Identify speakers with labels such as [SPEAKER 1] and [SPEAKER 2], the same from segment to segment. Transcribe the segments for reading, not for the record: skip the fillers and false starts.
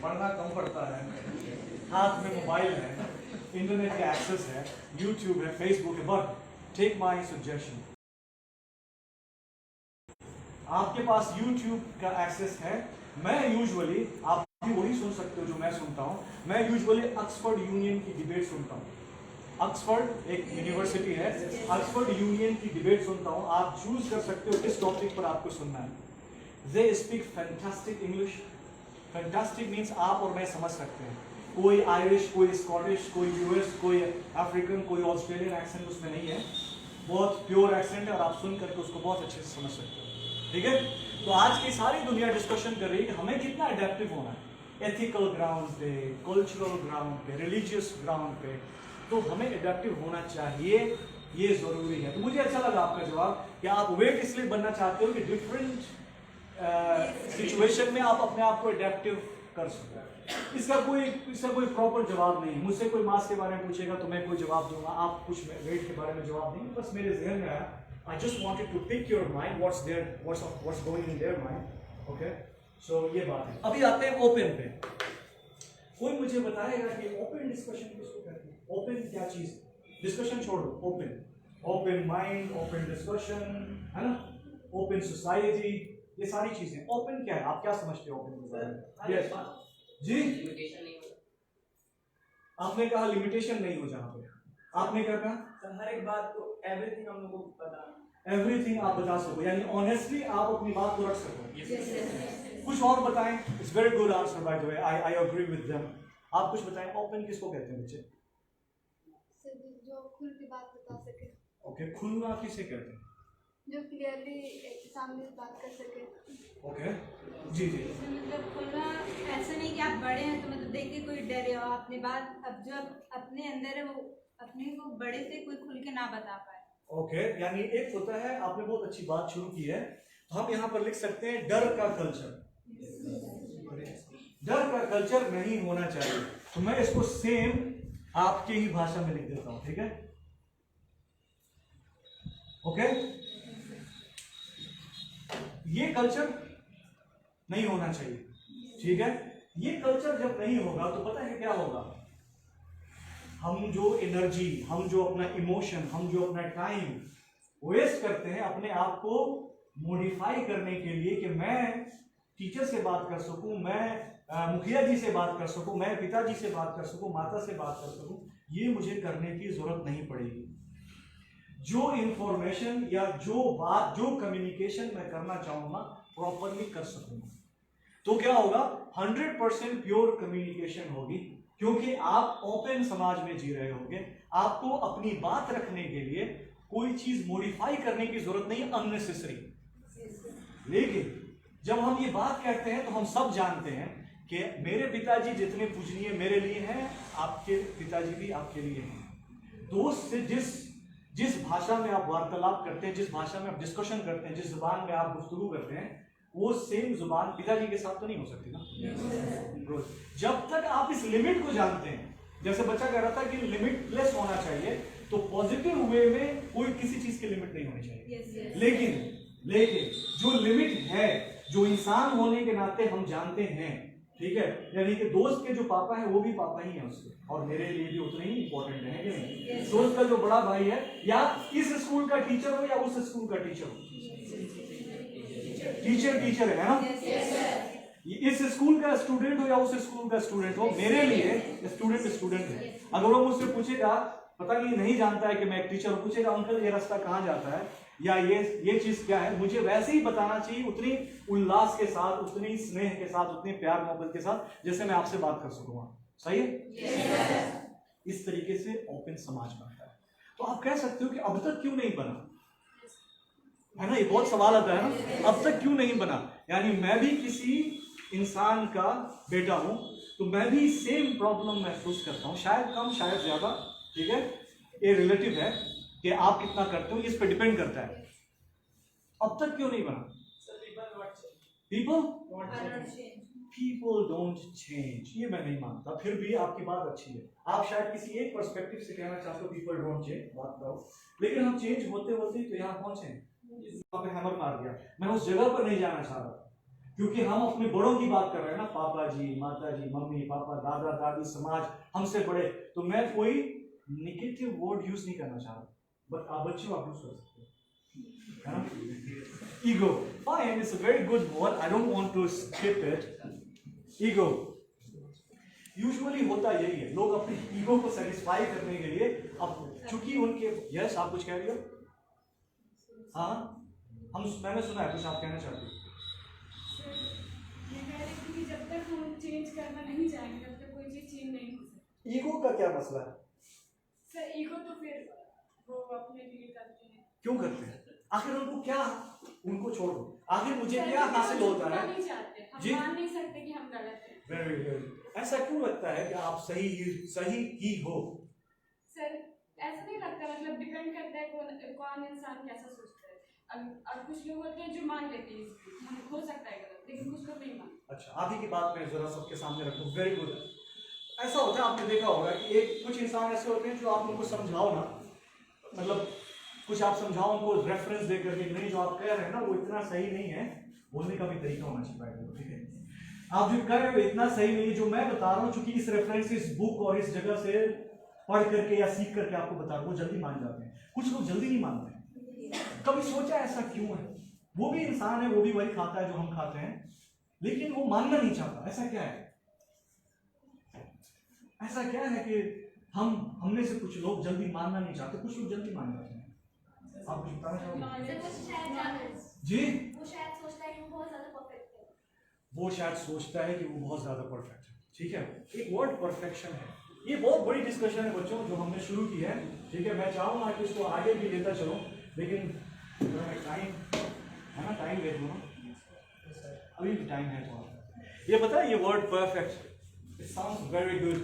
[SPEAKER 1] पढ़ना कम पड़ता है, हाथ में मोबाइल है, इंटरनेट का एक्सेस है, यूट्यूब है, फेसबुक है, बट टेक माई सजेशन, आपके पास यूट्यूब का एक्सेस है। मैं यूजुअली, आप भी वही सुन सकते हो जो मैं सुनता हूँ, मैं यूजुअली ऑक्सफोर्ड यूनियन की डिबेट सुनता हूँ। ऑक्सफोर्ड एक यूनिवर्सिटी है, ऑक्सफोर्ड यूनियन की डिबेट सुनता हूँ। आप चूज कर सकते हो किस टॉपिक पर आपको सुनना है। They speak fantastic English. Fantastic means आप और मैं समझ सकते हैं। कोई आयरिश, कोई स्कॉटिश, कोई यूएस, कोई अफ्रीकन, कोई ऑस्ट्रेलियन एक्सेंट उसमें नहीं है, बहुत प्योर एक्सेंट है और आप सुन करके उसको बहुत अच्छे से समझ सकते हो। ठीक है, तो आज की सारी दुनिया डिस्कशन कर रही है कि हमें कितना अडेप्टिव होना है, एथिकल ग्राउंड पे, कल्चरल ग्राउंड पे, रिलीजियस ग्राउंड पे, तो हमें अडेप्टिव होना चाहिए, ये जरूरी है। तो मुझे अच्छा लगा आपका जवाब कि आप वेट इसलिए बनना चाहते हो कि डिफरेंट सिचुएशन में आप अपने आप को अडेप्टिव कर सको। इसका कोई प्रॉपर जवाब नहीं है। मुझसे कोई मास के बारे में पूछेगा तो मैं कोई जवाब दूंगा, आप कुछ वेट के बारे में जवाब देंगे, बस मेरे जहन में आया। I just wanted to pick your mind, what's going in their mind, okay? So ये बात है। अभी आते हैं ओपन पे। कोई मुझे बताएगा कि ओपन डिस्कशन किसको कहते हैं? ओपन क्या चीज? डिस्कशन छोड़ो, ओपन माइंड, ओपन डिस्कशन, है ना, ओपन सोसाइटी, ये सारी चीजें। ओपन क्या है, आप क्या समझते हो ओपन के बारे में? yes. जी, आपने कहा लिमिटेशन नहीं हो जहाँ पे, आपने क्या कहा?
[SPEAKER 2] हर एक बात को, एवरीथिंग हम लोग को पता,
[SPEAKER 1] एवरीथिंग आप बता सको, यानी ऑनेस्टली आप अपनी बात को रख सको। कुछ और बताएं। It's very good answer by the way, I agree with them. आप कुछ बताएं, ओपन किसको कहते हैं बच्चे?
[SPEAKER 3] जो खुल के बात बता सके।
[SPEAKER 1] ओके, खुलना किसे कहते हैं?
[SPEAKER 3] जो क्लियरली सामने बात कर सके।
[SPEAKER 1] ओके, जी जी।
[SPEAKER 4] मतलब खुलना ऐसा नहीं कि आप बड़े हैं तो मतलब देख के कोई डरे हो अपनी बात, अब जो अपने अंदर है वो अपने को बड़े से कोई खुल के ना बता पाए।
[SPEAKER 1] ओके, यानी एक होता है, आपने बहुत अच्छी बात शुरू की है, तो हम यहाँ पर लिख सकते हैं डर का कल्चर। डर का कल्चर नहीं होना चाहिए। तो मैं इसको सेम आपके ही भाषा में लिख देता हूं, ठीक है? ओके, ये कल्चर नहीं होना चाहिए, ठीक है? ये कल्चर जब नहीं होगा तो पता है क्या होगा? हम जो एनर्जी, हम जो अपना इमोशन, हम जो अपना टाइम वेस्ट करते हैं अपने आप को मॉडिफाई करने के लिए कि मैं टीचर से बात कर सकूं, मैं मुखिया जी से बात कर सकूं, मैं पिताजी से बात कर सकूं, माता से बात कर सकूं, ये मुझे करने की जरूरत नहीं पड़ेगी। जो इंफॉर्मेशन या जो बात, जो कम्युनिकेशन मैं करना चाहूंगा प्रॉपरली कर सकूंगा, तो क्या होगा? 100% प्योर कम्युनिकेशन होगी, क्योंकि आप ओपन समाज में जी रहे होंगे। आपको अपनी बात रखने के लिए कोई चीज मॉडिफाई करने की जरूरत नहीं, अननेसेसरी। लेकिन जब हम ये बात कहते हैं तो हम सब जानते हैं कि मेरे पिताजी जितने पूजनीय मेरे लिए हैं, आपके पिताजी भी आपके लिए हैं। दोस्त से जिस भाषा में आप वार्तालाप करते हैं, जिस भाषा में आप डिस्कशन करते हैं, जिस जुबान में आप गुफ्तगू करते हैं, वो सेम जुबान पिताजी के साथ तो नहीं हो सकती ना। जब तक आप इस लिमिट को जानते हैं, जैसे बच्चा कह रहा था कि लिमिटलेस होना चाहिए, तो पॉजिटिव वे में कोई किसी चीज की लिमिट नहीं होनी चाहिए। लेकिन जो लिमिट है, जो इंसान होने के नाते हम जानते हैं, ठीक है, यानी कि दोस्त के जो पापा है वो भी पापा ही है उसके, और मेरे लिए भी उतने ही इंपॉर्टेंट है कि नहीं? दोस्त का जो बड़ा भाई है, या इस स्कूल का टीचर हो या उस स्कूल का टीचर हो, टीचर है ना? इस स्कूल का स्टूडेंट हो या उस स्कूल का स्टूडेंट हो, मेरे लिए स्टूडेंट है। अगर वो मुझसे पूछेगा, पता नहीं नहीं जानता है कि मैं एक टीचर हूं, पूछेगा अंकल ये रास्ता कहाँ जाता है, या ये चीज क्या है, मुझे वैसे ही बताना चाहिए, उतनी उल्लास के साथ, उतनी स्नेह के साथ, उतने प्यार मोहब्बत के साथ, जैसे मैं आपसे बात कर सकूंगा। सही है? इस तरीके से ओपन समाज बनता है। तो आप कह सकते हो कि अब तक क्यों नहीं बना, है ना? ये बहुत सवाल आता है ना, अब तक क्यों नहीं बना? यानी मैं भी किसी इंसान का बेटा हूं, तो मैं भी सेम प्रॉब्लम महसूस करता हूं, शायद कम शायद ज्यादा, ठीक है? ये रिलेटिव है कि आप कितना करते हो, इस पे डिपेंड करता है। अब तक क्यों नहीं बना? People don't change, ये मैं नहीं मानता। फिर भी आपकी बात अच्छी है, आप शायद किसी एक पर्सपेक्टिव से कहना चाहते हो people don't change, बात करो, लेकिन हम चेंज होते होते तो यहाँ पहुंचे, वहां पे हैमर मार दिया। मैं उस जगह पर नहीं जाना चाह रहा, क्योंकि हम अपने बड़ों की बात कर रहे हैं ना, पापा जी, माता जी, मम्मी पापा, दादा दादी, समाज, हमसे बड़े। तो मैं कोई नेगेटिव वर्ड यूज नहीं करना चाह रहा, बट आप बच्चों आप यूज कर सकते हो, है ना। Ego, fine, it's a very good word, I don't want to skip it. Ego usually होता यही है, लोग अपनी ईगो को सेटिस्फाई करने के लिए, अब चूंकि उनके, यस आप कुछ कह रही हो? हाँ, मैंने सुना है, कुछ आप कहना चाहते हो?
[SPEAKER 5] ये कह रहे थे कि जब तक हम चेंज करना नहीं चाहेंगे तब तक कोई चीज चेंज नहीं हो सकती।
[SPEAKER 1] ईगो का क्या मसला है?
[SPEAKER 5] सर ईगो तो फिर वो अपने लिए करते हैं।
[SPEAKER 1] क्यों करते हैं? आखिर उनको क्या, उनको छोड़ो, आखिर मुझे
[SPEAKER 5] सर,
[SPEAKER 1] क्या
[SPEAKER 5] क्योंकि
[SPEAKER 1] हासिल
[SPEAKER 5] वो
[SPEAKER 1] होता है?
[SPEAKER 5] झुकना नहीं चाहते, हम
[SPEAKER 1] जी?
[SPEAKER 5] मान नहीं सकते कि हम गलत हैं।
[SPEAKER 1] वेरी वेरी, ऐसा क्यों लगता है कि आप सही ही हो?
[SPEAKER 5] सर ऐसा नहीं लगता, मतलब डिपेंड करता है कौन इंसान कैसा सोचता है। अब कुछ लोग होते हैं जो मान लेते हैं हम हो सकता है गलत, लेकिन कुछ लोग नहीं मानते।
[SPEAKER 1] अच्छा, आप ही की बात मैं जरा सबके सामने रखूं। Very good. ऐसा होता है, आपने देखा होगा कि एक कुछ इंसान ऐसे होते हैं जो आप उनको समझाओ ना, मतलब कुछ आप समझाओ उनको रेफरेंस दे करके, नहीं जो आप कह रहे हैं ना वो इतना सही नहीं है, बोलने का भी तरीका होना चाहिए, ठीक है? आप जो कह रहे हो इतना सही नहीं है, जो मैं बता रहा हूँ, चूंकि इस रेफरेंस, इस बुक और इस जगह से पढ़ करके या सीख करके आपको बता रहा हूँ, वो जल्दी मान जाते हैं। कुछ लोग जल्दी नहीं मानते। कभी सोचा ऐसा क्यों है? वो भी इंसान है, वो भी वही खाता है जो हम खाते हैं, लेकिन वो मानना नहीं चाहता। ऐसा क्या है? ऐसा क्या है कि हमने से कुछ लोग जल्दी मानना नहीं चाहते, कुछ लोग जल्दी मान जाते हैं। आप कुछ बताना चाहोगे? जी,
[SPEAKER 3] वो शायद सोचता है कि वो बहुत ज्यादा परफेक्ट है।
[SPEAKER 1] वो शायद सोचता है कि वो बहुत ज्यादा परफेक्ट है। ठीक है, एक वर्ड परफेक्शन है, ये बहुत बड़ी डिस्कशन है बच्चों जो हमने शुरू की है। ठीक है, मैं चाहूंगा कि इसको आगे भी लेता चलो, लेकिन टाइम है ना, टाइम देख लो ना, अभी भी टाइम है थोड़ा। ये पता है, ये word perfect, it sounds very good.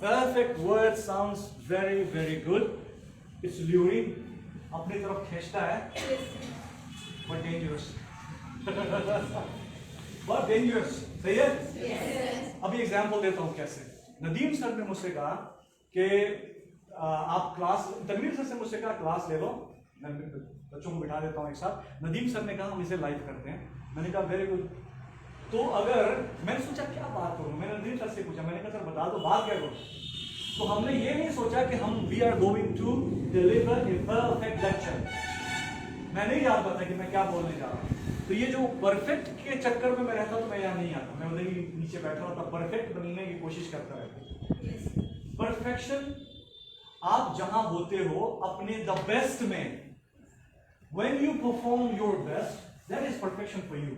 [SPEAKER 1] Perfect word sounds very very good. It's luring, अपनी तरफ खींचता है, बट डेंजरस। बहुत डेंजरस, सही है? अभी एग्जाम्पल देता हूँ कैसे। नदीम सर ने मुझसे कहा कि आप क्लास, तनवीर सर से मुझसे कहा क्लास ले लो, मैं बच्चों को बिठा देता हूँ एक साथ। नदीम सर ने कहा हम इसे लाइव करते हैं। मैंने कहा वेरी गुड। तो अगर मैंने सोचा क्या बात करूँ, मैंने नदीम सर से पूछा, मैंने कहा सर बता दो बात क्या करूँ। तो हमने ये नहीं सोचा कि हम we are going to deliver a perfect lecture. मैं नहीं जानता था कि मैं क्या बोलने जा रहा हूँ। तो ये जो परफेक्ट के चक्कर में मैं रहता तो मैं यहाँ नहीं आता, मैं उधर ही नीचे बैठा होता, परफेक्ट बनने की कोशिश करता रहता। परफेक्शन आप जहां होते हो अपने द बेस्ट में, when you perform your best, that is perfection for you.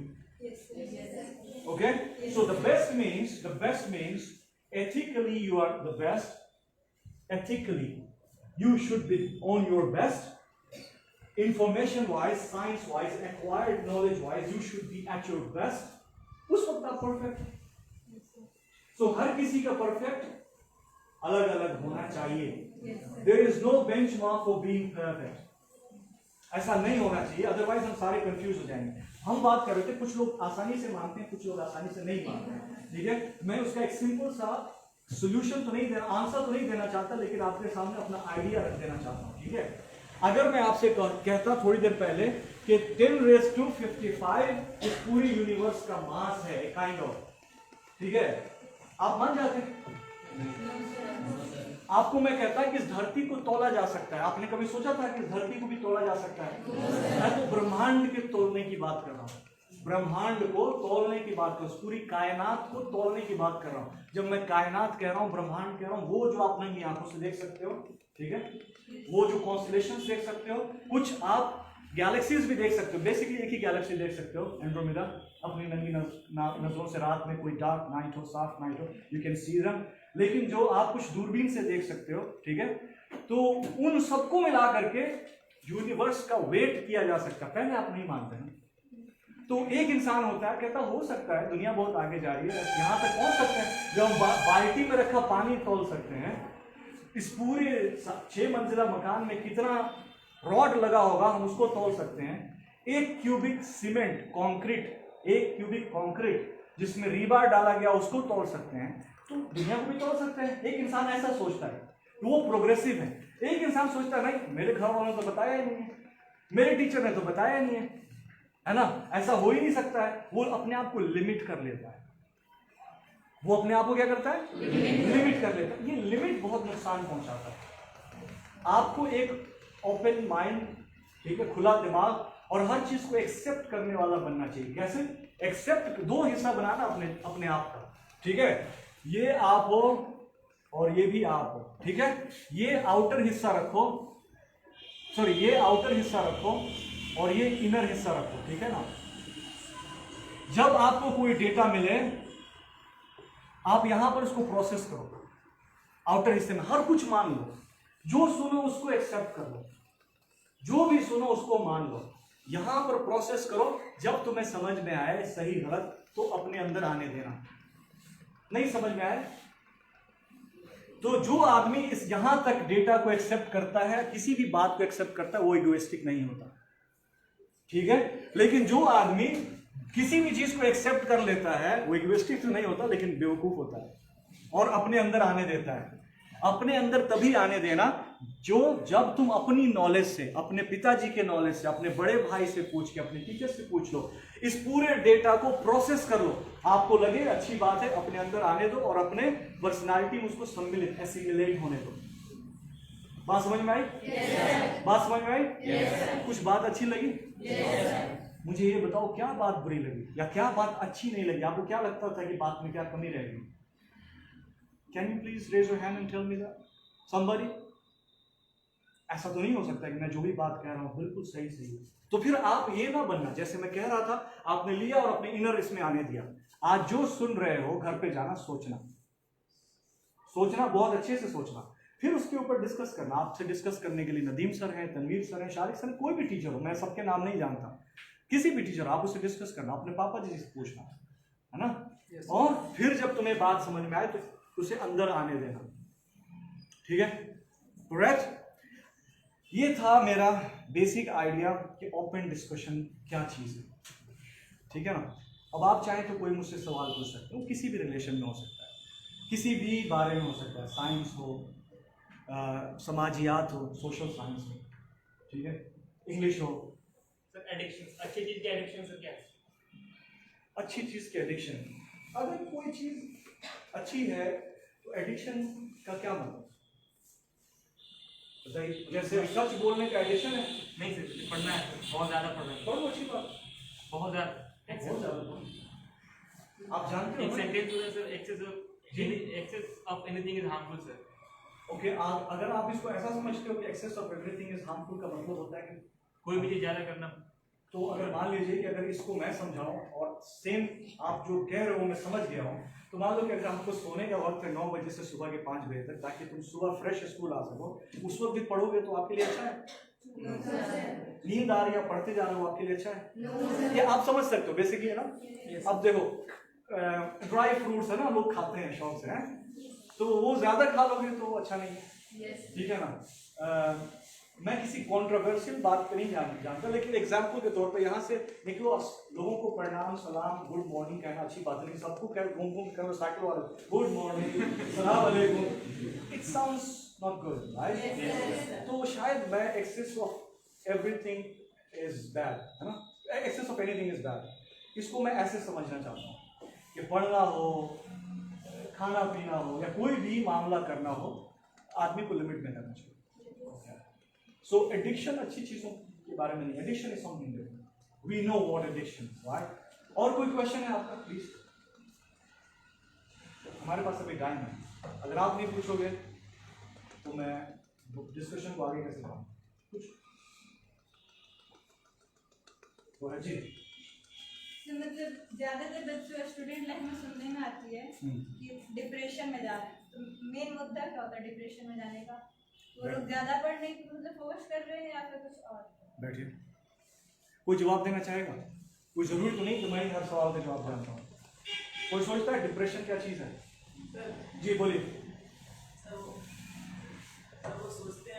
[SPEAKER 1] Okay, so the best means ethically you are the best. Ethically you should be on your best. Information wise, science wise, acquired knowledge wise, you should be at your best. उस वक्त आप perfect. so हर किसी का perfect अलग अलग होना चाहिए। there is no benchmark for being perfect. ऐसा नहीं होना चाहिए, अदरवाइज हम सारे कंफ्यूज हो जाएंगे। हम बात कर रहे थे कुछ लोग आसानी से मानते हैं, कुछ लोग आसानी से नहीं मानते हैं। ठीक है, मैं उसका एक सिंपल सा सोल्यूशन तो नहीं देना, आंसर तो नहीं देना चाहता, लेकिन आपके सामने अपना आइडिया रख देना चाहता हूँ। ठीक है, अगर मैं आपसे कहता थोड़ी देर पहले कि 10⁵55 इस पूरी यूनिवर्स का मास है, काइंड ऑफ, ठीक है, आप मान जाते हैं? आपको मैं कहता है कि इस धरती को तोला जा सकता है, आपने कभी सोचा था कि इस धरती को भी तोला जा सकता है? मैं तो ब्रह्मांड के तोलने की बात कर रहा हूँ, ब्रह्मांड को तोलने की बात कर रहा हूँ, पूरी कायनात को तोलने की बात कर रहा हूँ। जब मैं कायनात कह रहा हूँ, ब्रह्मांड कह रहा हूँ, वो जो आप नंगी आंखों से देख सकते हो, ठीक है, वो जो कॉन्स्टलेशंस देख सकते हो, कुछ आप गैलेक्सीज भी देख सकते हो। बेसिकली एक ही गैलेक्सी देख सकते हो, एंड्रोमेडा, अपनी नंगी नजरों से, रात में कोई डार्क नाइट हो, साफ नाइट हो, यू कैन सी देम। लेकिन जो आप कुछ दूरबीन से देख सकते हो, ठीक है, तो उन सबको मिला करके यूनिवर्स का वेट किया जा सकता है। पहले आप नहीं मानते हैं, तो एक इंसान होता है कहता हो सकता है दुनिया बहुत आगे जा रही है, यहाँ तक पहुंच सकते हैं, जब हम बाल्टी में रखा पानी तोल सकते हैं। इस पूरे 6 मंजिला मकान में कितना रॉड लगा होगा, हम उसको तोल सकते हैं। 1 cubic cement concrete, 1 cubic concrete जिसमें रीबार डाला गया, उसको तोल सकते हैं, तो दुनिया को भी तोल सकते हैं। एक इंसान ऐसा सोचता है, तो वो प्रोग्रेसिव है। एक इंसान सोचता है नहीं, मेरे घर वालों ने तो बताया ही नहीं है, मेरे टीचर ने तो बताया नहीं है, है ना? ऐसा हो ही नहीं सकता है। वो अपने आप को लिमिट कर लेता है। वो अपने आप को क्या करता है? लिमिट कर लेता है। ये लिमिट बहुत नुकसान पहुंचाता है आपको। एक ओपन माइंड, ठीक है, खुला दिमाग और हर चीज को एक्सेप्ट करने वाला बनना चाहिए। कैसे एक्सेप्ट? दो हिस्सा बनाना अपने आप का, ठीक है? ये आप हो और ये भी आप हो, ठीक है? ये आउटर हिस्सा रखो, सॉरी ये आउटर हिस्सा रखो और ये इनर हिस्सा रखो, ठीक है ना? जब आपको कोई डेटा मिले आप यहां पर उसको प्रोसेस करो। आउटर हिस्से में हर कुछ मान लो, जो सुनो उसको एक्सेप्ट कर लो, जो भी सुनो उसको मान लो। यहां पर प्रोसेस करो। जब तुम्हें समझ में आए सही गलत तो अपने अंदर आने देना। नहीं समझ में आए तो जो आदमी इस यहां तक डेटा को एक्सेप्ट करता है, किसी भी बात को एक्सेप्ट करता है, वो इगोइस्टिक नहीं होता, ठीक है? लेकिन जो आदमी किसी भी चीज को एक्सेप्ट कर लेता है वो इगोइस्टिक तो नहीं होता, लेकिन बेवकूफ होता है और अपने अंदर आने देता है। अपने अंदर तभी आने देना जब तुम अपनी नॉलेज से, अपने पिताजी के नॉलेज से, अपने बड़े भाई से पूछ के, अपने टीचर से पूछ लो, इस पूरे डेटा को प्रोसेस कर लो। आपको लगे अच्छी बात है, अपने अंदर आने दो और अपने पर्सनालिटी में उसको सम्मिलित, एसिमिलेट होने दो। बात समझ में आई? बात समझ में आई? कुछ बात अच्छी लगी? मुझे ये बताओ क्या बात बुरी लगी या क्या बात अच्छी नहीं लगी? आपको क्या लगता था कि बात में क्या कमी रहेगी? Can you please raise your hand and tell me that somebody? ऐसा तो नहीं हो सकता कि मैं जो भी बात कह रहा हूं बिल्कुल सही है। तो फिर आप ये ना बनना, जैसे मैं कह रहा था, आपने लिया और अपने इनर इसमें आने दिया। आज जो सुन रहे हो घर पे जाना सोचना बहुत अच्छे से सोचना, फिर उसके ऊपर डिस्कस करना। आपसे डिस्कस करने के लिए नदीम सर हैं, तनवीर सर हैं, शारिक सर, कोई भी टीचर हो, मैं सबके नाम नहीं जानता, किसी भी टीचर आप उससे डिस्कस करना, अपने पापा जी से पूछना, है ना? और फिर जब तुम्हें बात समझ में आए तो उसे अंदर आने देना, ठीक है? करेक्ट? ये था मेरा बेसिक आइडिया कि ओपन डिस्कशन क्या चीज है, ठीक है ना? अब आप चाहें तो कोई मुझसे सवाल पूछ सकते हो, किसी भी रिलेशन में हो सकता है, किसी भी बारे में हो सकता है, साइंस हो, समाजियात हो, सोशल साइंस हो, ठीक है, इंग्लिश हो।
[SPEAKER 2] सर एडिक्शन, अच्छी चीज की एडिक्शन सर क्या है?
[SPEAKER 1] अच्छी चीज की एडिक्शन, अगर कोई चीज अच्छी है तो एडिक्शन का क्या मतलब? बताइए। जैसे सच बोलने का एडिक्शन है?
[SPEAKER 2] नहीं सर, पढ़ना है, बहुत ज्यादा पढ़ना है,
[SPEAKER 1] पढ़ो, अच्छी बात,
[SPEAKER 2] बहुत ज्यादा।
[SPEAKER 1] आप जानते
[SPEAKER 2] एक
[SPEAKER 1] हो
[SPEAKER 2] सेंटेंस होता है sir, excess of anything is harmful sir.
[SPEAKER 1] Okay, अगर आप इसको ऐसा समझते हो कि excess of everything is harmful का मतलब होता है कि
[SPEAKER 2] कोई भी चीज ज्यादा करना,
[SPEAKER 1] तो अगर मान लीजिए कि अगर इसको मैं समझाऊं और सेम आप जो कह रहे हो मैं समझ गया हूं, तो मान लो कि अगर हमको सोने का वक्त है 9 बजे से सुबह के 5 बजे तक, ताकि तुम सुबह फ्रेश स्कूल आ सको, उस वक्त भी पढ़ोगे तो आपके लिए अच्छा है? नींद आ रही है, पढ़ते जा रहे हो, आपके लिए अच्छा है? ये आप समझ सकते हो बेसिकली, है ना? अब देखो, ड्राई फ्रूट्स है ना, लोग खाते हैं शौक से, हैं? तो वो ज्यादा खा लोगे तो अच्छा नहीं है, ठीक है ना? मैं किसी कंट्रोवर्शियल बात पे नहीं जानता, लेकिन एग्जाम्पल के तौर पे यहाँ से निकलो, लोगों को प्रणाम, सलाम, गुड मॉर्निंग कहना अच्छी बात नहीं, सबको कह घूम घूम करो साइकिल वाले, गुड मॉर्निंग, सलाम अलैकुम, it sounds not good, right? तो शायद मैं excess of everything is bad, है ना? Excess of anything is bad, इसको मैं ऐसे समझना चाहता हूँ कि पढ़ना हो, खाना पीना हो, या कोई भी मामला करना हो, आदमी को लिमिट में करना चाहिए। सो एडिक्शन अच्छी चीजों के बारे में नहीं, addiction is something different, we know what addiction, right? और कोई क्वेश्चन है आपका प्लीज? हमारे पास अभी टाइम है, अगर आप नहीं पूछोगे तो मैं डिस्कशन को आगे कैसे बढ़ाऊं? कुछ तो है जी।
[SPEAKER 4] तो मतलब ज्यादातर बच्चों स्टूडेंट लाइफ में सुनने में आती है कि डिप्रेशन में जा रहे हैं, तो मेन मुद्दा क्या होता है डिप्रेशन में जाने का? वो लोग ज्यादा पढ़ने की मतलब फोर्स कर रहे हैं या फिर कुछ और?
[SPEAKER 1] बैठिए, कोई जवाब देना चाहेगा? कोई जरूरी तो नहीं कि मैं ही हर सवाल का जवाब जानता हूँ। कोई सोचता है डिप्रेशन क्या चीज है? जी बोलिए।
[SPEAKER 6] सर वो सोचते